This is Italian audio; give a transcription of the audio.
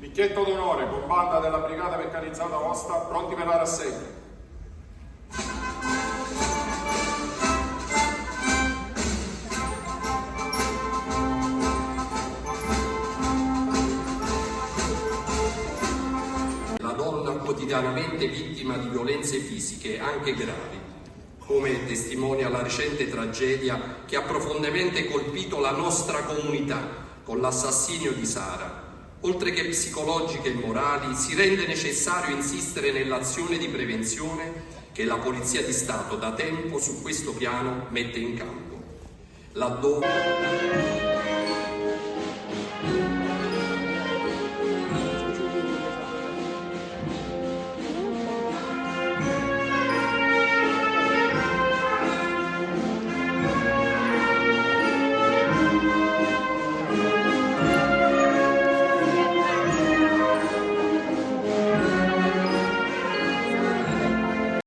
Picchietto d'onore con banda della Brigata Meccanizzata Osta, pronti per la rassegna. La donna quotidianamente vittima di violenze fisiche, anche gravi, come testimonia la recente tragedia che ha profondamente colpito la nostra comunità con l'assassinio di Sara. Oltre che psicologiche e morali, si rende necessario insistere nell'azione di prevenzione che la Polizia di Stato da tempo su questo piano mette in campo. Laddove